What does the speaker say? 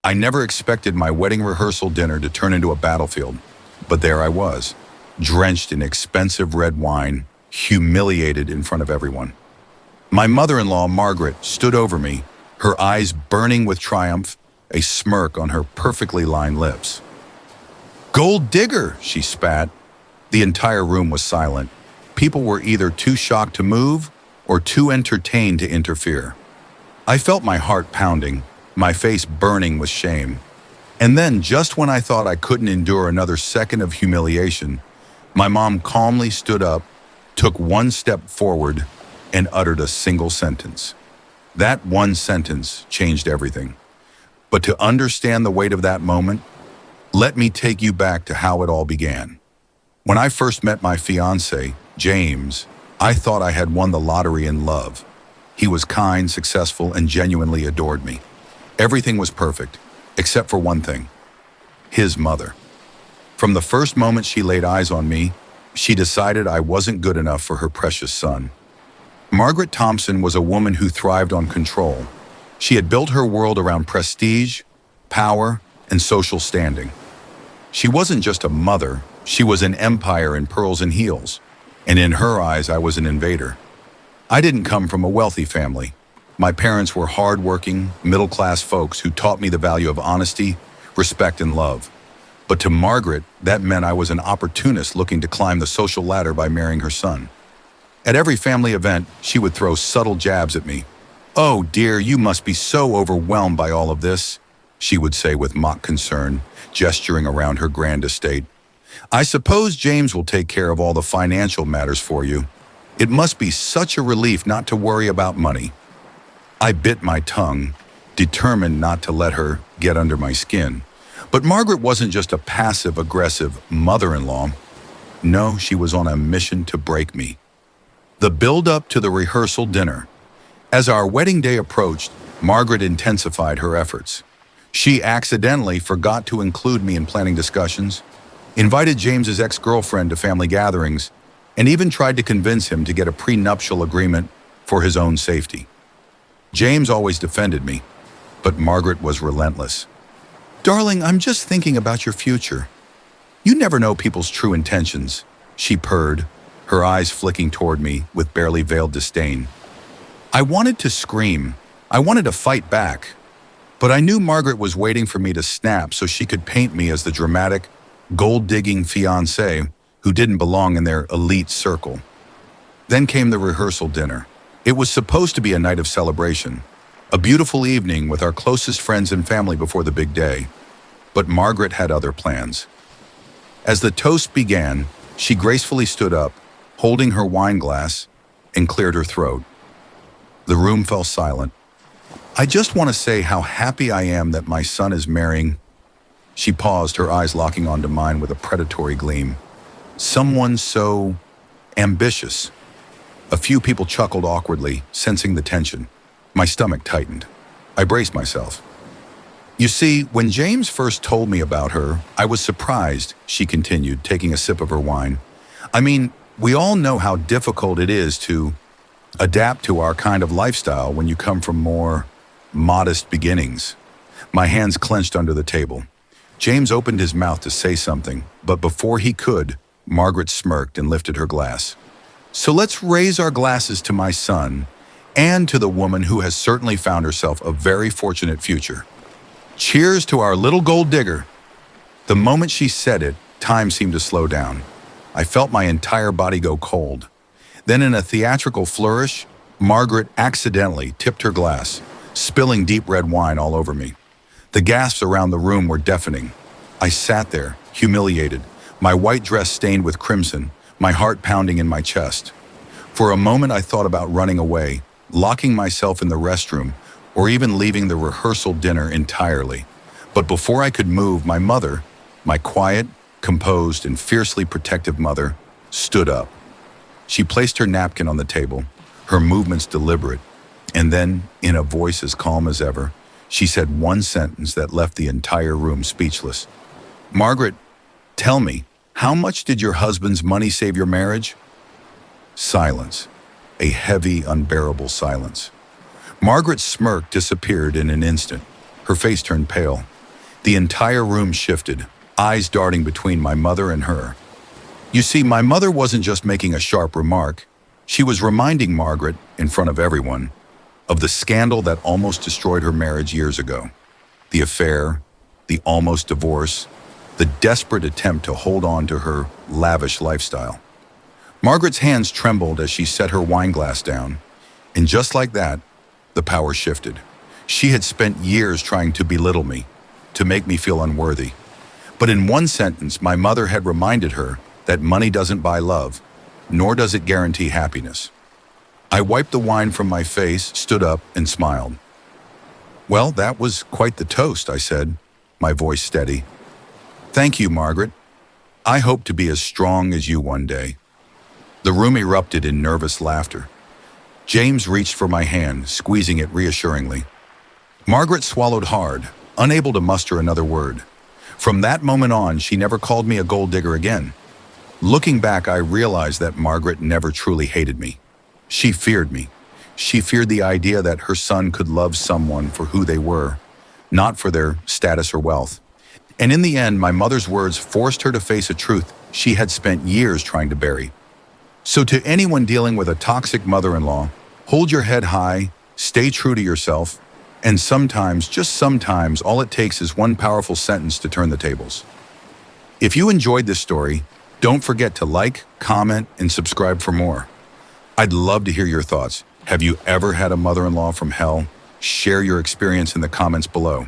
I never expected my wedding rehearsal dinner to turn into a battlefield, but there I was, drenched in expensive red wine, humiliated in front of everyone. My mother-in-law, Margaret, stood over me, her eyes burning with triumph, a smirk on her perfectly lined lips. "Gold digger," she spat. The entire room was silent. People were either too shocked to move or too entertained to interfere. I felt my heart pounding, my face burning with shame. And then, just when I thought I couldn't endure another second of humiliation, my mom calmly stood up, took one step forward, and uttered a single sentence. That one sentence changed everything. But to understand the weight of that moment, let me take you back to how it all began. When I first met my fiancé, James, I thought I had won the lottery in love. He was kind, successful, and genuinely adored me. Everything was perfect, except for one thing: his mother. From the first moment she laid eyes on me, she decided I wasn't good enough for her precious son. Margaret Thompson was a woman who thrived on control. She had built her world around prestige, power, and social standing. She wasn't just a mother, she was an empire in pearls and heels. And in her eyes, I was an invader. I didn't come from a wealthy family. My parents were hardworking, middle-class folks who taught me the value of honesty, respect, and love. But to Margaret, that meant I was an opportunist looking to climb the social ladder by marrying her son. At every family event, she would throw subtle jabs at me. "Oh dear, you must be so overwhelmed by all of this," she would say with mock concern, gesturing around her grand estate. "I suppose James will take care of all the financial matters for you. It must be such a relief not to worry about money." I bit my tongue, determined not to let her get under my skin. But Margaret wasn't just a passive-aggressive mother-in-law. No, she was on a mission to break me. The build-up to the rehearsal dinner. As our wedding day approached, Margaret intensified her efforts. She accidentally forgot to include me in planning discussions, invited James's ex-girlfriend to family gatherings, and even tried to convince him to get a prenuptial agreement for his own safety. James always defended me, but Margaret was relentless. "Darling, I'm just thinking about your future. You never know people's true intentions," she purred, her eyes flicking toward me with barely veiled disdain. I wanted to scream. I wanted to fight back. But I knew Margaret was waiting for me to snap so she could paint me as the dramatic, gold-digging fiancé who didn't belong in their elite circle. Then came the rehearsal dinner. It was supposed to be a night of celebration, a beautiful evening with our closest friends and family before the big day. But Margaret had other plans. As the toast began, she gracefully stood up, holding her wine glass, and cleared her throat. The room fell silent. "I just want to say how happy I am that my son is marrying—" She paused, her eyes locking onto mine with a predatory gleam. "Someone so ambitious." A few people chuckled awkwardly, sensing the tension. My stomach tightened. I braced myself. "You see, when James first told me about her, I was surprised," she continued, taking a sip of her wine. "I mean, we all know how difficult it is to adapt to our kind of lifestyle when you come from more modest beginnings." My hands clenched under the table. James opened his mouth to say something, but before he could, Margaret smirked and lifted her glass. "So let's raise our glasses to my son and to the woman who has certainly found herself a very fortunate future. Cheers to our little gold digger." The moment she said it, time seemed to slow down. I felt my entire body go cold. Then in a theatrical flourish, Margaret accidentally tipped her glass, spilling deep red wine all over me. The gasps around the room were deafening. I sat there, humiliated, my white dress stained with crimson, my heart pounding in my chest. For a moment I thought about running away, locking myself in the restroom, or even leaving the rehearsal dinner entirely. But before I could move, my mother, my quiet, composed, and fiercely protective mother, stood up. She placed her napkin on the table, her movements deliberate, and then, in a voice as calm as ever, she said one sentence that left the entire room speechless. "Margaret, tell me, how much did your husband's money save your marriage?" Silence. A heavy, unbearable silence. Margaret's smirk disappeared in an instant. Her face turned pale. The entire room shifted, eyes darting between my mother and her. You see, my mother wasn't just making a sharp remark. She was reminding Margaret, in front of everyone, of the scandal that almost destroyed her marriage years ago. The affair, the almost divorce, the desperate attempt to hold on to her lavish lifestyle. Margaret's hands trembled as she set her wine glass down, and just like that, the power shifted. She had spent years trying to belittle me, to make me feel unworthy. But in one sentence, my mother had reminded her that money doesn't buy love, nor does it guarantee happiness. I wiped the wine from my face, stood up, and smiled. Well, that was quite the toast, I said, my voice steady. Thank you, Margaret. I hope to be as strong as you one day. The room erupted in nervous laughter. James reached for my hand, squeezing it reassuringly. Margaret swallowed hard, unable to muster another word. From that moment on, she never called me a gold digger again. Looking back, I realized that Margaret never truly hated me. She feared me. She feared the idea that her son could love someone for who they were, not for their status or wealth. And in the end, my mother's words forced her to face a truth she had spent years trying to bury. So to anyone dealing with a toxic mother-in-law, hold your head high, stay true to yourself, and sometimes, just sometimes, all it takes is one powerful sentence to turn the tables. If you enjoyed this story, don't forget to like, comment, and subscribe for more. I'd love to hear your thoughts. Have you ever had a mother-in-law from hell? Share your experience in the comments below.